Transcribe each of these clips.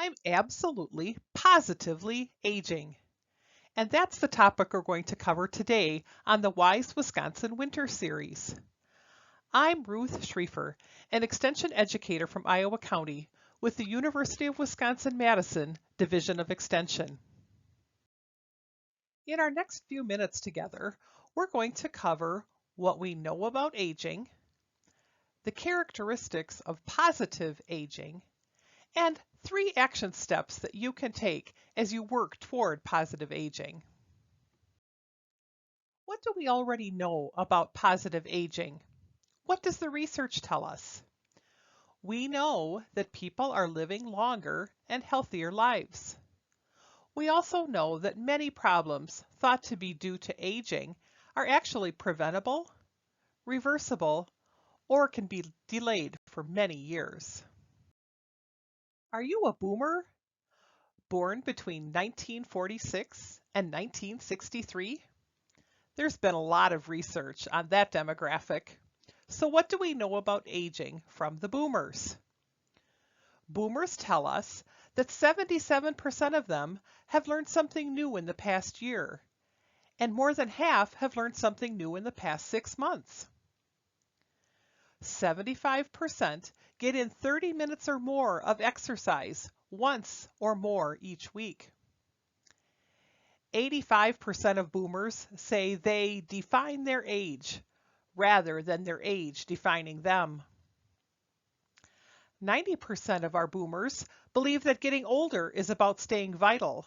I'm absolutely, positively aging. And that's the topic we're going to cover today on the Wise Wisconsin Winter Series. I'm Ruth Schriefer, an Extension educator from Iowa County with the University of Wisconsin-Madison Division of Extension. In our next few minutes together, we're going to cover what we know about aging, the characteristics of positive aging, and 3 action steps that you can take as you work toward positive aging. What do we already know about positive aging? What does the research tell us? We know that people are living longer and healthier lives. We also know that many problems thought to be due to aging are actually preventable, reversible, or can be delayed for many years. Are you a boomer? Born between 1946 and 1963? There's been a lot of research on that demographic. So what do we know about aging from the boomers? Boomers tell us that 77% of them have learned something new in the past year, and more than half have learned something new in the past 6 months. 75% get in 30 minutes or more of exercise once or more each week. 85% of boomers say they define their age rather than their age defining them. 90% of our boomers believe that getting older is about staying vital,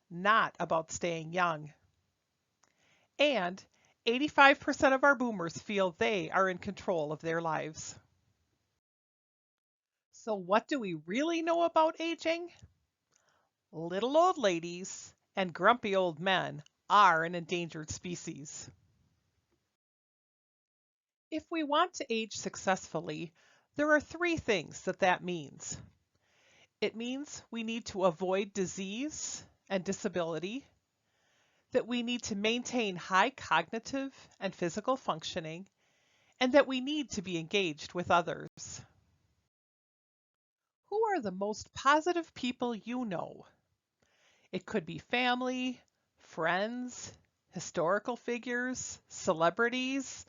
not about staying young. And 85% of our boomers feel they are in control of their lives. So what do we really know about aging? Little old ladies and grumpy old men are an endangered species. If we want to age successfully, there are 3 things that means. It means we need to avoid disease and disability, that we need to maintain high cognitive and physical functioning, and that we need to be engaged with others. Who are the most positive people you know? It could be family, friends, historical figures, celebrities,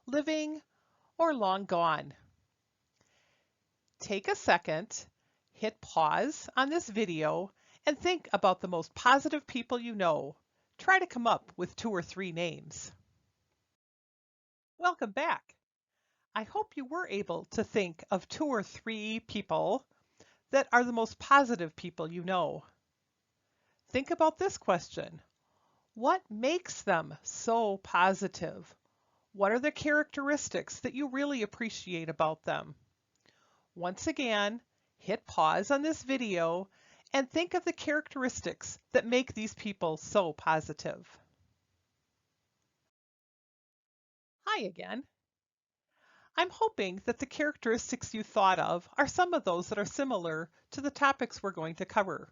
living or long gone. Take a second, hit pause on this video, and think about the most positive people you know. Try to come up with 2 or 3 names. Welcome back. I hope you were able to think of 2 or 3 people that are the most positive people you know. Think about this question. What makes them so positive? What are the characteristics that you really appreciate about them? Once again, hit pause on this video and think of the characteristics that make these people so positive. Hi again. I'm hoping that the characteristics you thought of are some of those that are similar to the topics we're going to cover.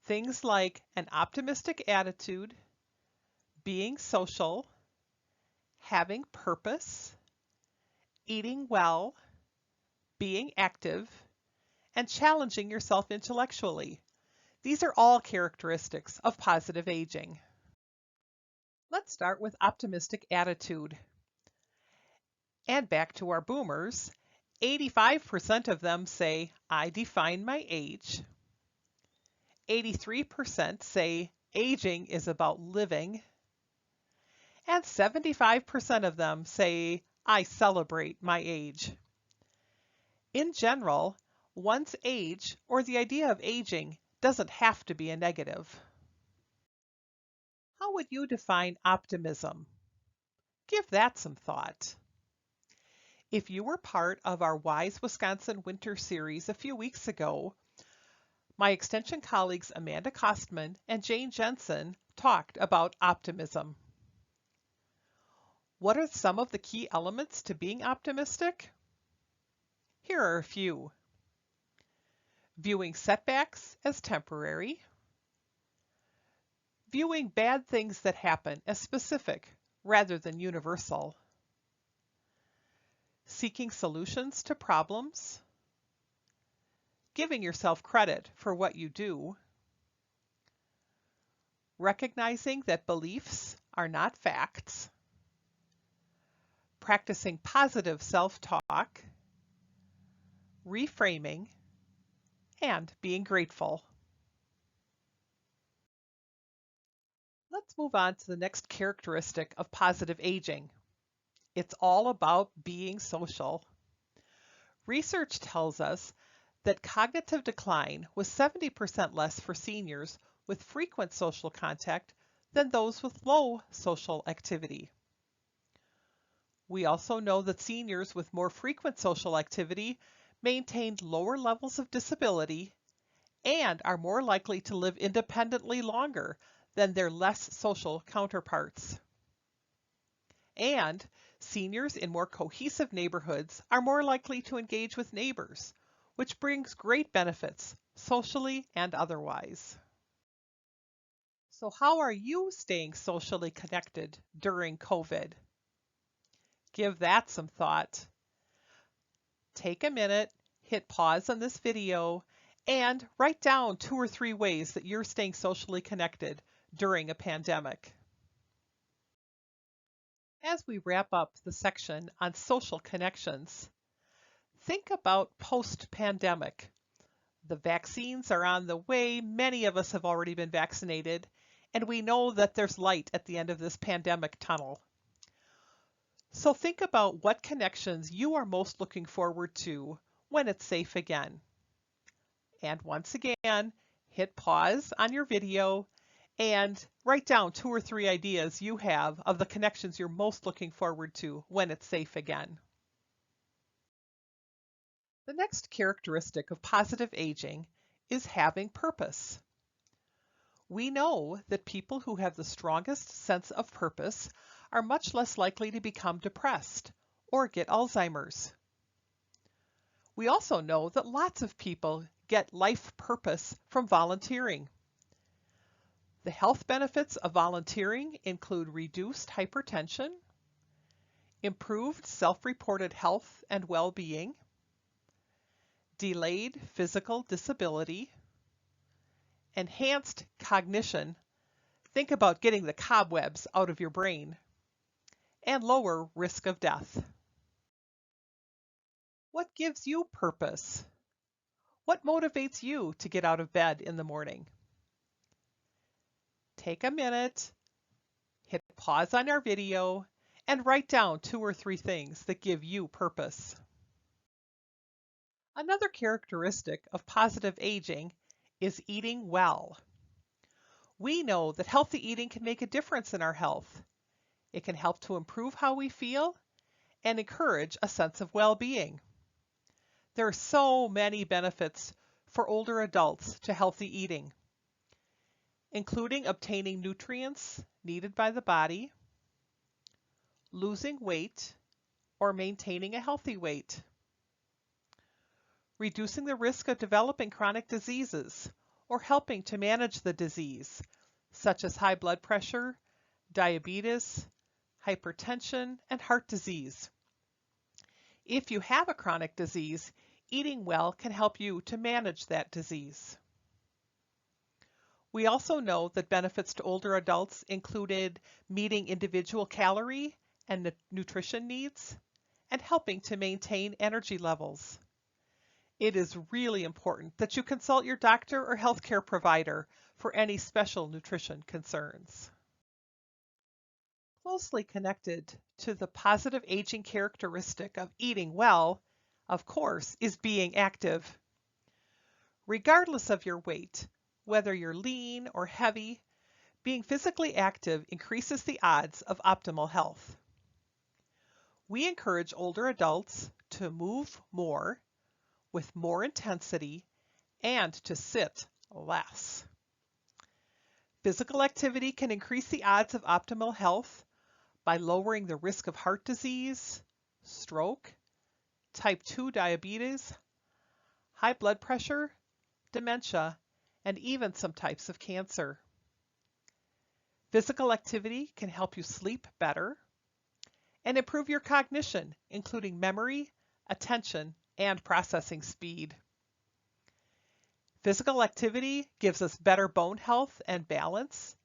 Things like an optimistic attitude, being social, having purpose, eating well, being active, and challenging yourself intellectually. These are all characteristics of positive aging. Let's start with optimistic attitude. And back to our boomers, 85% of them say, I define my age. 83% say aging is about living. And 75% of them say, I celebrate my age. In general, one's age or the idea of aging doesn't have to be a negative. How would you define optimism? Give that some thought. If you were part of our Wise Wisconsin Winter Series a few weeks ago, my Extension colleagues Amanda Kostman and Jane Jensen talked about optimism. What are some of the key elements to being optimistic? Here are a few. Viewing setbacks as temporary. Viewing bad things that happen as specific rather than universal. Seeking solutions to problems. giving yourself credit for what you do, recognizing that beliefs are not facts, practicing positive self-talk, reframing, and being grateful. Let's move on to the next characteristic of positive aging. It's all about being social. Research tells us that cognitive decline was 70% less for seniors with frequent social contact than those with low social activity. We also know that seniors with more frequent social activity maintained lower levels of disability and are more likely to live independently longer than their less social counterparts. And seniors in more cohesive neighborhoods are more likely to engage with neighbors, which brings great benefits, socially and otherwise. So how are you staying socially connected during COVID? Give that some thought. Take a minute, hit pause on this video, and write down 2 or 3 ways that you're staying socially connected during a pandemic. As we wrap up the section on social connections, think about post-pandemic. The vaccines are on the way. Many of us have already been vaccinated, and we know that there's light at the end of this pandemic tunnel. So think about what connections you are most looking forward to when it's safe again. And once again, hit pause on your video and write down 2 or 3 ideas you have of the connections you're most looking forward to when it's safe again. The next characteristic of positive aging is having purpose. We know that people who have the strongest sense of purpose are much less likely to become depressed or get Alzheimer's. We also know that lots of people get life purpose from volunteering. The health benefits of volunteering include reduced hypertension, improved self-reported health and well-being, delayed physical disability, enhanced cognition, think about getting the cobwebs out of your brain, and lower risk of death. What gives you purpose? What motivates you to get out of bed in the morning? Take a minute, hit pause on our video, and write down 2 or 3 things that give you purpose. Another characteristic of positive aging is eating well. We know that healthy eating can make a difference in our health. It can help to improve how we feel and encourage a sense of well-being. There are so many benefits for older adults to healthy eating, including obtaining nutrients needed by the body, losing weight or maintaining a healthy weight, reducing the risk of developing chronic diseases or helping to manage the disease, such as high blood pressure, diabetes, hypertension, and heart disease. If you have a chronic disease, eating well can help you to manage that disease. We also know that benefits to older adults included meeting individual calorie and nutrition needs and helping to maintain energy levels. It is really important that you consult your doctor or healthcare provider for any special nutrition concerns. Closely connected to the positive aging characteristic of eating well, of course, is being active. Regardless of your weight, whether you're lean or heavy, being physically active increases the odds of optimal health. We encourage older adults to move more, with more intensity, and to sit less. Physical activity can increase the odds of optimal health by lowering the risk of heart disease, stroke, type 2 diabetes, high blood pressure, dementia, and even some types of cancer. Physical activity can help you sleep better and improve your cognition, including memory, attention, and processing speed. Physical activity gives us better bone health and balance,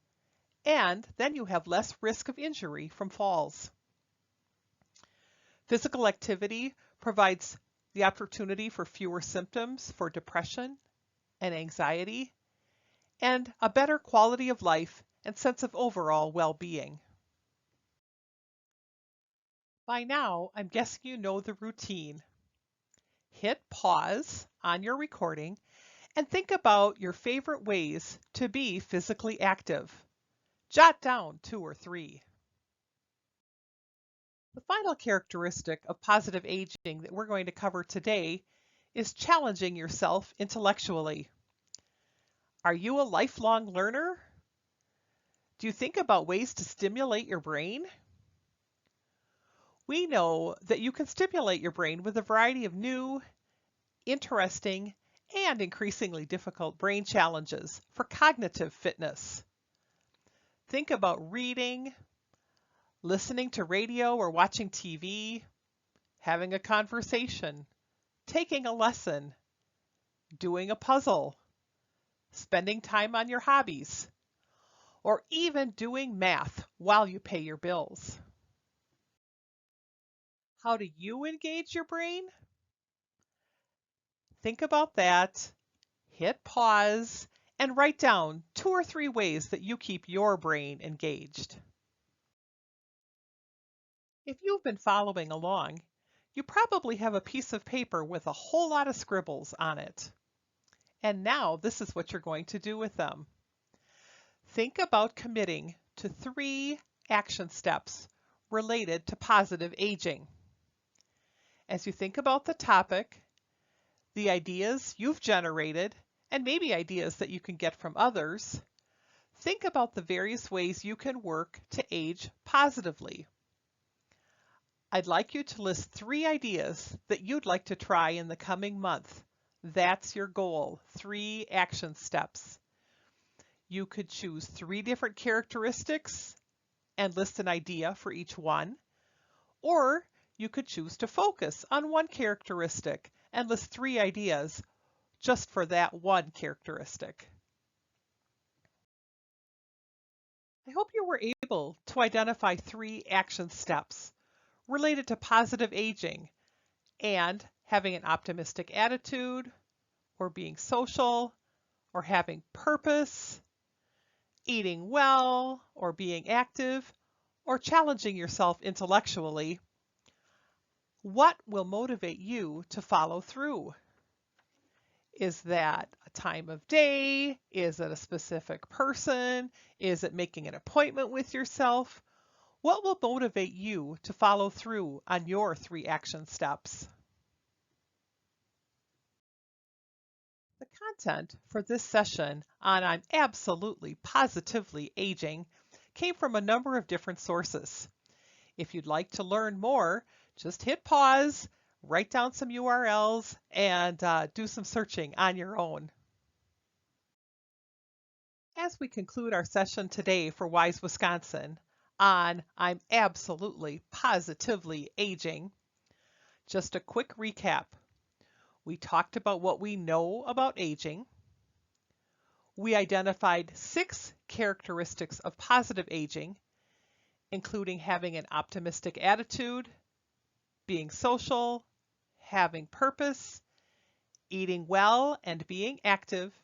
and then you have less risk of injury from falls. Physical activity provides the opportunity for fewer symptoms for depression and anxiety, and a better quality of life and sense of overall well-being. By now, I'm guessing you know the routine. Hit pause on your recording and think about your favorite ways to be physically active. Jot down 2 or 3. The final characteristic of positive aging that we're going to cover today is challenging yourself intellectually. Are you a lifelong learner? Do you think about ways to stimulate your brain? We know that you can stimulate your brain with a variety of new, interesting, and increasingly difficult brain challenges for cognitive fitness. Think about reading, listening to radio or watching TV, having a conversation, taking a lesson, doing a puzzle, spending time on your hobbies, or even doing math while you pay your bills. How do you engage your brain? Think about that, hit pause, and write down 2 or 3 ways that you keep your brain engaged. If you've been following along, you probably have a piece of paper with a whole lot of scribbles on it. And now this is what you're going to do with them. Think about committing to 3 action steps related to positive aging. As you think about the topic, the ideas you've generated, and maybe ideas that you can get from others, think about the various ways you can work to age positively. I'd like you to list 3 ideas that you'd like to try in the coming month. That's your goal, 3 action steps. You could choose 3 different characteristics and list an idea for each one, or you could choose to focus on one characteristic and list 3 ideas just for that one characteristic. I hope you were able to identify 3 action steps related to positive aging and having an optimistic attitude, or being social, or having purpose, eating well, or being active, or challenging yourself intellectually. What will motivate you to follow through? Is that a time of day? Is it a specific person? Is it making an appointment with yourself? What will motivate you to follow through on your 3 action steps? The content for this session on I'm absolutely positively aging came from a number of different sources. If you'd like to learn more, just hit pause, write down some URLs, and do some searching on your own. As we conclude our session today for WISE Wisconsin on I'm absolutely positively aging, just a quick recap. We talked about what we know about aging. We identified 6 characteristics of positive aging, including having an optimistic attitude, being social, having purpose, eating well and being active,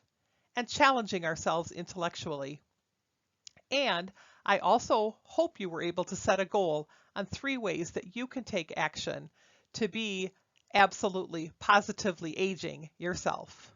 and challenging ourselves intellectually. And I also hope you were able to set a goal on 3 ways that you can take action to be absolutely positively aging yourself.